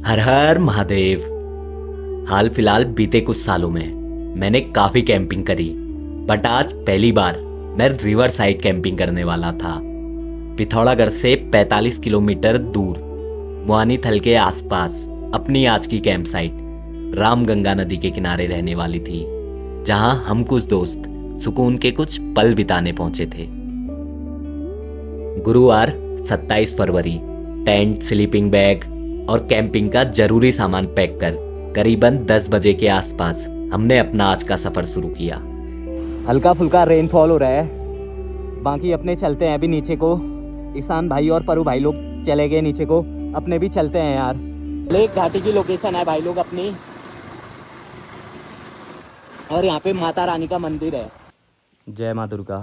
हर हर महादेव। हाल फिलहाल बीते कुछ सालों में मैंने काफ़ी कैंपिंग करी, बट आज पहली बार मैं रिवर साइड कैंपिंग करने वाला था। पिथौरागढ़ से 45 किलोमीटर दूर मुआनीथल के आसपास अपनी आज की कैंप साइट रामगंगा नदी के किनारे रहने वाली थी, जहां हम कुछ दोस्त सुकून के कुछ पल बिताने पहुंचे थे। गुरुवार 27 फरवरी टेंट, स्लीपिंग बैग और कैंपिंग का जरूरी सामान पैक कर करीबन 10 बजे के आसपास हमने अपना आज का सफर शुरू किया। हल्का फुल्का रेनफॉल हो रहा है, बाकी अपने चलते हैं अभी नीचे को। ईशान भाई और परू भाई लोग चले गए नीचे को, अपने भी चलते हैं यार। लेक घाटी की लोकेशन है भाई लोग अपनी, और यहाँ पे माता रानी का मंदिर है। जय माँ दुर्गा।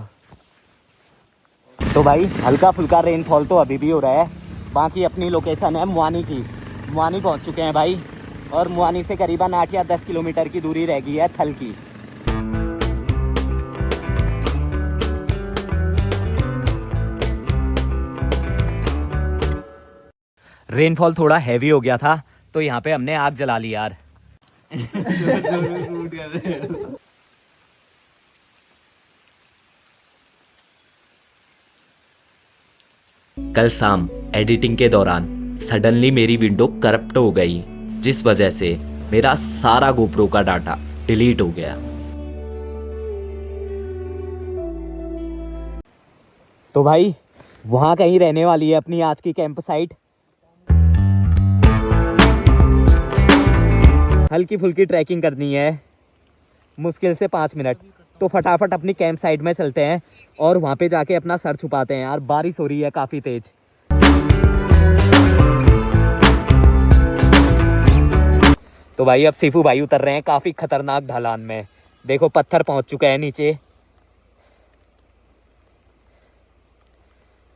तो भाई हल्का फुल्का रेनफॉल तो अभी भी हो रहा है, बाकी अपनी लोकेशन है मुआनी की। मुआनी पहुँच चुके हैं भाई, और मुआनी से करीबन 8 या 10 किलोमीटर की दूरी रह गई है थल की। रेनफॉल थोड़ा हैवी हो गया था, तो यहाँ पे हमने आग जला ली यार। कल शाम एडिटिंग के दौरान सडनली मेरी विंडो करप्ट हो गई, जिस वजह से मेरा सारा गोप्रो का डाटा डिलीट हो गया। तो भाई वहाँ कहीं रहने वाली है अपनी आज की कैंप साइट। हल्की फुल्की ट्रैकिंग करनी है, मुश्किल से 5 मिनट। तो फटाफट अपनी कैंप साइट में चलते हैं और वहाँ पे जाके अपना सर छुपाते हैं यार। बारिश हो रही है काफ़ी तेज। तो भाई अब सीफू भाई उतर रहे हैं काफ़ी खतरनाक ढलान में। देखो पत्थर पहुँच चुके हैं नीचे,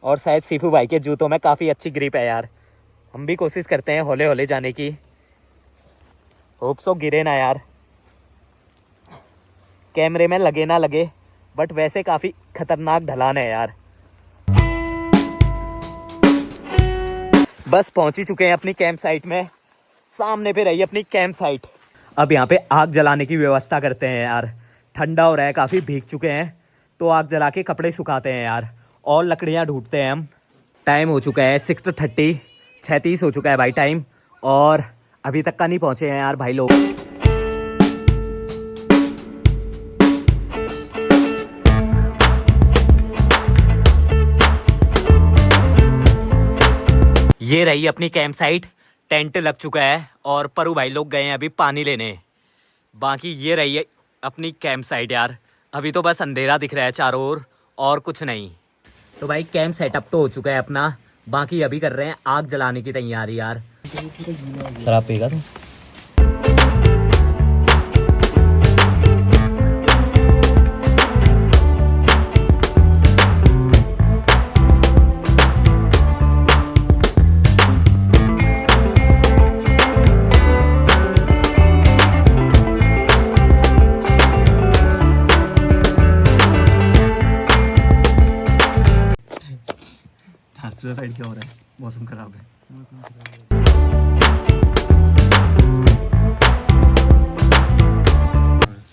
और शायद सीफू भाई के जूतों में काफ़ी अच्छी ग्रिप है यार। हम भी कोशिश करते हैं हौले हौले जाने की, होप सो गिरे ना यार, कैमरे में लगे ना लगे, बट वैसे काफ़ी खतरनाक ढलान है यार। बस पहुंच ही चुके हैं अपनी कैंप साइट में, सामने पे रही अपनी कैंप साइट। अब यहाँ पे आग जलाने की व्यवस्था करते हैं यार। ठंडा हो रहा है, काफ़ी भीग चुके हैं, तो आग जला के कपड़े सुखाते हैं यार, और लकड़ियाँ ढूंढते हैं हम। टाइम हो चुका है 6:30, 6:30 हो चुका है भाई टाइम, और अभी तक का नहीं पहुँचे हैं यार भाई लोग। ये रही अपनी कैंप साइट, टेंट लग चुका है, और परू भाई लोग गए हैं अभी पानी लेने। बाकी ये रही है अपनी कैंप साइट यार। अभी तो बस अंधेरा दिख रहा है चारों ओर, और कुछ नहीं। तो भाई कैंप सेटअप तो हो चुका है अपना, बाकी अभी कर रहे हैं आग जलाने की तैयारी यार। शराब पीगा तू? साइड क्या हो रहा है? मौसम खराब है।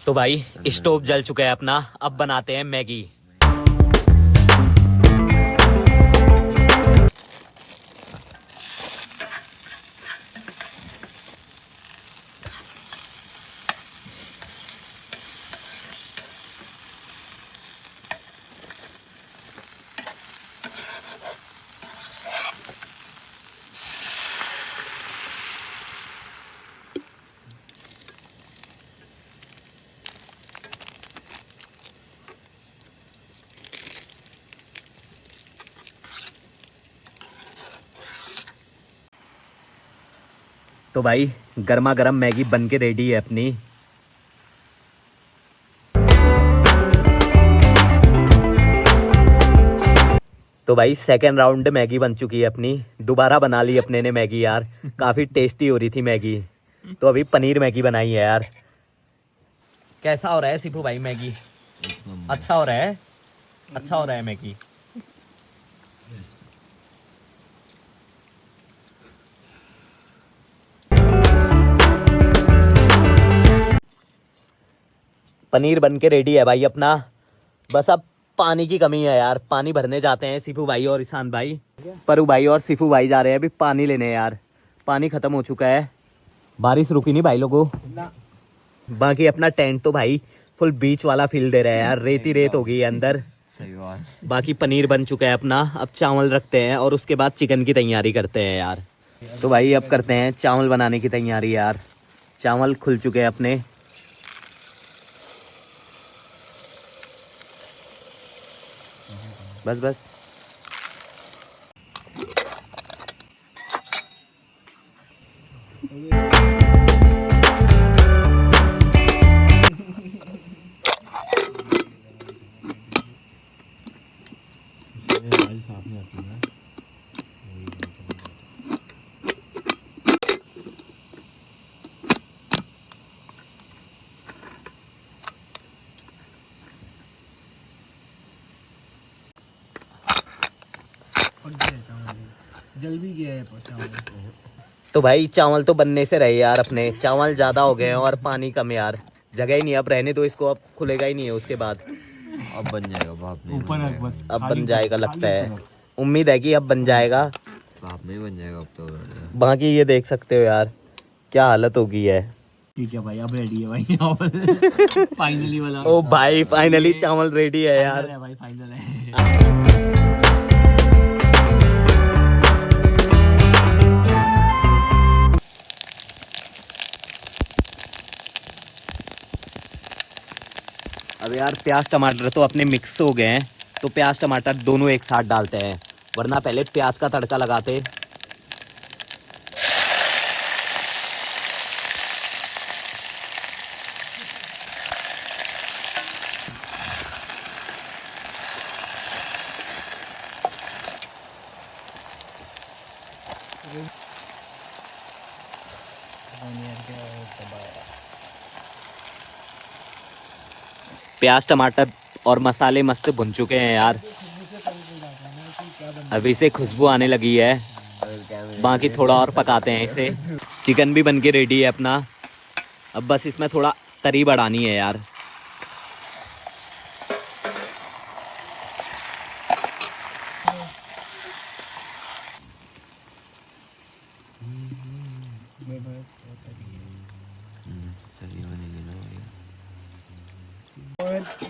तो भाई स्टोव जल चुका है अपना, अब बनाते हैं मैगी। तो भाई गर्मा गर्म मैगी बन के रेडी है अपनी। तो भाई सेकेंड राउंड मैगी बन चुकी है अपनी, दोबारा बना ली अपने ने मैगी यार। काफ़ी टेस्टी हो रही थी मैगी। तो अभी पनीर मैगी बनाई है यार। कैसा हो रहा है सिपू भाई मैगी? अच्छा हो रहा है, अच्छा हो रहा है मैगी। पनीर बन के रेडी है भाई अपना। बस अब पानी की कमी है यार, पानी भरने जाते हैं सिफू भाई और ईशान भाई। परू भाई और सिफू भाई जा रहे हैं अभी पानी लेने यार, पानी खत्म हो चुका है, बारिश रुकी नहीं भाई लोगों। बाकी अपना टेंट तो भाई फुल बीच वाला फील दे रहा है यार, रेत ही रेत हो गई है अंदर। सही बात। बाकी पनीर बन चुका है अपना, अब चावल रखते हैं और उसके बाद चिकन की तैयारी करते हैं यार। तो भाई अब करते हैं चावल बनाने की तैयारी यार। चावल खुल चुके हैं अपने। बस बस। साफ नहीं आती है। जल भी गया है चावल। तो भाई चावल तो बनने से रहे यार, अपने चावल ज्यादा हो गए हैं और पानी कम यार, जगह ही नहीं है। अब रहने दो इसको, अब खुलेगा ही नहीं है उसके बाद। अब बन जाएगा, भाप में ऊपर रख बस। अब बन जाएगा लगता है, उम्मीद है कि अब बन जाएगा। भाप में बन जाएगा अब तो। बाकी ये देख सकते हो यार क्या हालत हो गई है। ठीक है भाई, अब रेडी है भाई चावल। फाइनली वाला। ओ भाई फाइनली चावल रेडी है यार। भाई फाइनल है। अब यार प्याज टमाटर तो अपने मिक्स हो गए हैं, तो प्याज टमाटर दोनों एक साथ डालते हैं, वरना पहले प्याज का तड़का लगाते। प्याज टमाटर और मसाले मस्त भुन चुके हैं यार, अभी से खुशबू आने लगी है। बाकी थोड़ा और पकाते हैं इसे। चिकन भी बन के रेडी है अपना, अब बस इसमें थोड़ा तरी बढ़ानी है यार।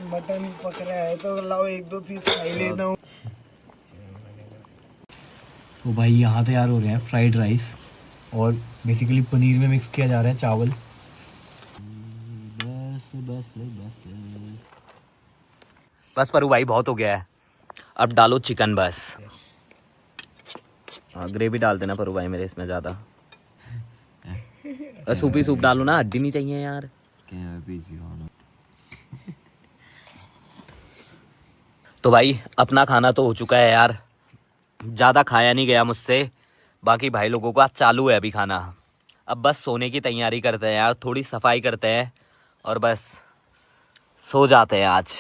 मटन पक रहा है तो लाओ एक दो पीस खाई लेना हूँ। तो भाई यहाँ तैयार हो रहे हैं फ्राइड राइस, और बेसिकली पनीर में मिक्स किया जा रहा है चावल। बस परू भाई बहुत हो गया है, अब डालो चिकन बस। हाँ ग्रेवी डाल देना परू भाई मेरे इसमें ज़्यादा। सूपी सूप डालो ना, हड्डी नहीं चाहिए यार। तो भाई अपना खाना तो हो चुका है यार, ज़्यादा खाया नहीं गया मुझसे। बाकी भाई लोगों का चालू है अभी खाना। अब बस सोने की तैयारी करते हैं यार, थोड़ी सफाई करते हैं और बस सो जाते हैं आज।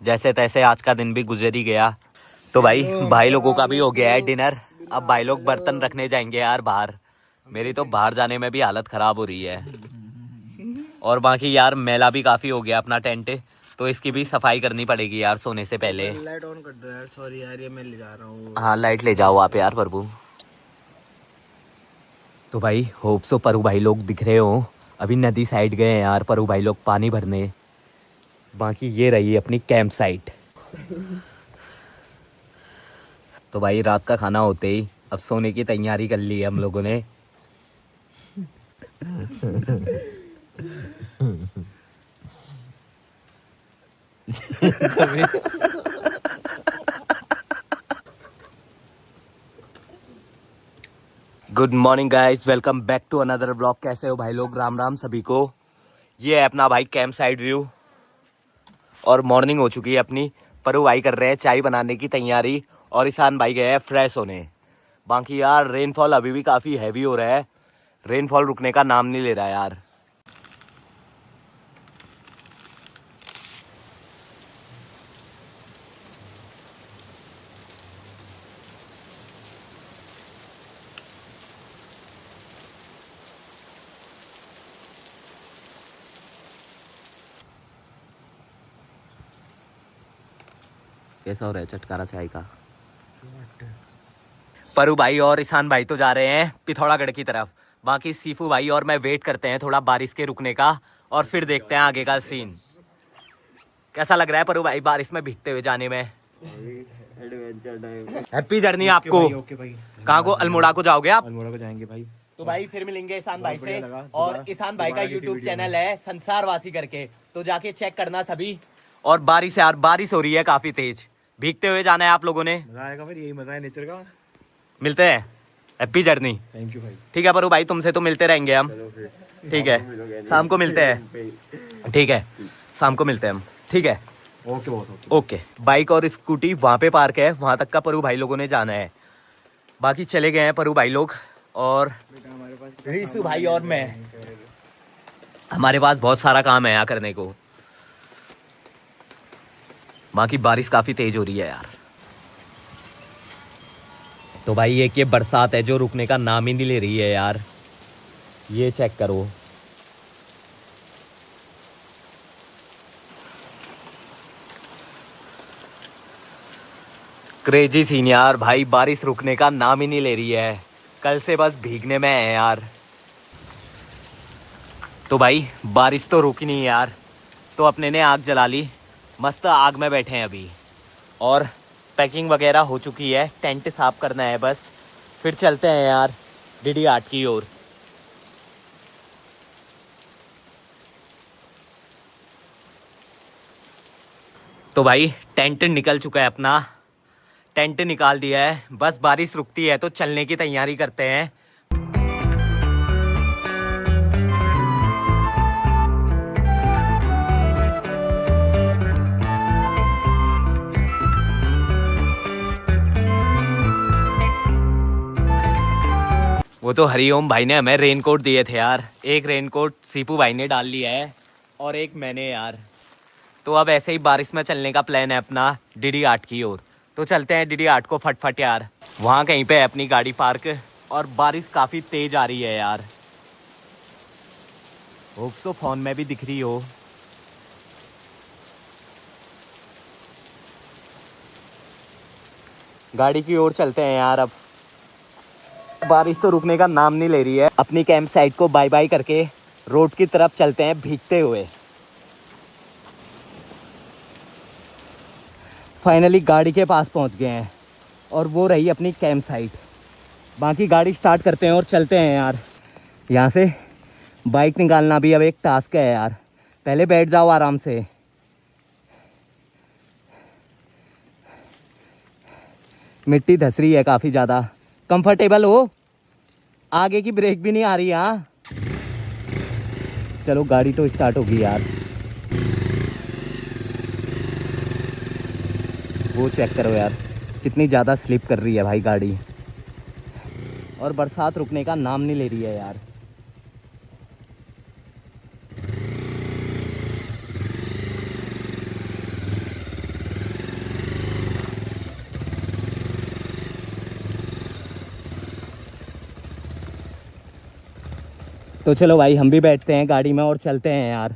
जैसे तैसे आज का दिन भी गुजर ही गया। तो भाई लोगों का भी हो गया है डिनर। अब भाई लोग बर्तन रखने जाएंगे यार बाहर। मेरी तो बाहर जाने में भी हालत ख़राब हो रही है। और बाकी यार मैला भी काफ़ी हो गया अपना टेंट, तो इसकी भी सफाई करनी पड़ेगी यार सोने से पहले। लाइट ऑन कर दो यार, सॉरी यार ये मैं ले जा रहा हूँ। हाँ लाइट ले जाओ आप यार प्रभु। तो भाई होप सो परू भाई लोग दिख रहे हो, अभी नदी साइड गए हैं यार परू भाई लोग पानी भरने। बाकी ये रही अपनी कैंप साइट। तो भाई रात का खाना होते ही अब सोने की तैयारी कर ली है हम लोगों ने। Good morning guys, welcome back to another vlog. कैसे हो भाई लोग, राम राम सभी को। ये है अपना भाई कैंप साइड व्यू, और मॉर्निंग हो चुकी है अपनी। परू भाई कर रहे हैं चाय बनाने की तैयारी और ईशान भाई गए हैं फ्रेश होने। बाकी यार रेनफॉल अभी भी काफ़ी हैवी हो रहा है, रेनफॉल रुकने का नाम नहीं ले रहा यार। कैसा हो रहा है चटकारा चाय का? परू भाई और ईशान भाई तो जा रहे हैं पिथौरागढ़ की तरफ। बाकी सीफू भाई और मैं वेट करते हैं थोड़ा बारिश के रुकने का और फिर देखते हैं आगे का सीन। कैसा लग रहा है परू भाई बारिश में भीगते हुए जाने में? हैप्पी जर्नी आपको। ओके भाई। कहाँ को? अल्मोड़ा को जाओगे आप? अल्मोड़ा को जाएंगे भाई। तो भाई फिर मिलेंगे ईशान भाई से। लगा। और ईशान भाई का दोबारा किसी यूट्यूब वीडियो चैनल है संसारवासी करके, तो जाके चेक करना सभी। और बारिश यार, बारिश हो रही है काफी तेज, भीगते हुए जाना है आप लोगों ने। मजा आएगा फिर, यही मजा है नेचर का। मिलते हैं, हैप्पी जर्नी। थैंक यू भाई। ठीक है परू भाई, तुमसे तो मिलते रहेंगे हम। ठीक है, शाम को मिलते हैं। ठीक है, शाम को मिलते हैं हम। ठीक है, ओके बहुत ओके। ओके। बाइक और स्कूटी वहाँ पे पार्क है, वहाँ तक का परू भाई लोगों ने जाना है। बाकी चले गए हैं परू भाई लोग और रीसू भाई और मैं। हमारे पास बहुत सारा काम है यहाँ करने को। बाकी बारिश काफी तेज हो रही है यार। तो भाई एक ये बरसात है जो रुकने का नाम ही नहीं ले रही है यार। ये चेक करो, क्रेजी सीन यार। भाई बारिश रुकने का नाम ही नहीं ले रही है, कल से बस भीगने में है यार। तो भाई बारिश तो रुकी नहीं यार, तो अपने ने आग जला ली, मस्त आग में बैठे हैं अभी। और पैकिंग वगैरह हो चुकी है, टेंट साफ करना है बस, फिर चलते हैं यार डीडी आर्ट की ओर। तो भाई टेंट निकल चुका है अपना, टेंट निकाल दिया है, बस बारिश रुकती है तो चलने की तैयारी करते हैं। वो तो हरिओम भाई ने हमें रेनकोट दिए थे यार, एक रेनकोट सीपू भाई ने डाल लिया है और एक मैंने यार। तो अब ऐसे ही बारिश में चलने का प्लान है अपना डीडी आर्ट की ओर। तो चलते हैं डीडी आर्ट को फटफट यार। वहाँ कहीं पे है अपनी गाड़ी पार्क और बारिश काफ़ी तेज आ रही है यार। होप सो फोन में भी दिख रही हो। गाड़ी की ओर चलते हैं यार। अब बारिश तो रुकने का नाम नहीं ले रही है। अपनी कैंप साइट को बाय बाय करके रोड की तरफ चलते हैं भीगते हुए। फाइनली गाड़ी के पास पहुंच गए हैं और वो रही अपनी कैंप साइट। बाकी गाड़ी स्टार्ट करते हैं और चलते हैं यार। यहाँ से बाइक निकालना भी अब एक टास्क है यार। पहले बैठ जाओ आराम से। मिट्टी धस रही है काफ़ी ज़्यादा, कंफर्टेबल हो। आगे की ब्रेक भी नहीं आ रही। यहाँ चलो गाड़ी तो स्टार्ट होगी यार। वो चेक करो यार, कितनी ज़्यादा स्लिप कर रही है भाई गाड़ी, और बरसात रुकने का नाम नहीं ले रही है यार। तो चलो भाई हम भी बैठते हैं गाड़ी में और चलते हैं यार।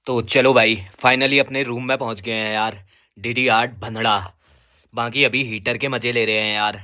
तो चलो भाई फाइनली अपने रूम में पहुंच गए हैं यार, डीडी आर्ट भंदड़ा। बाकी अभी हीटर के मज़े ले रहे हैं यार।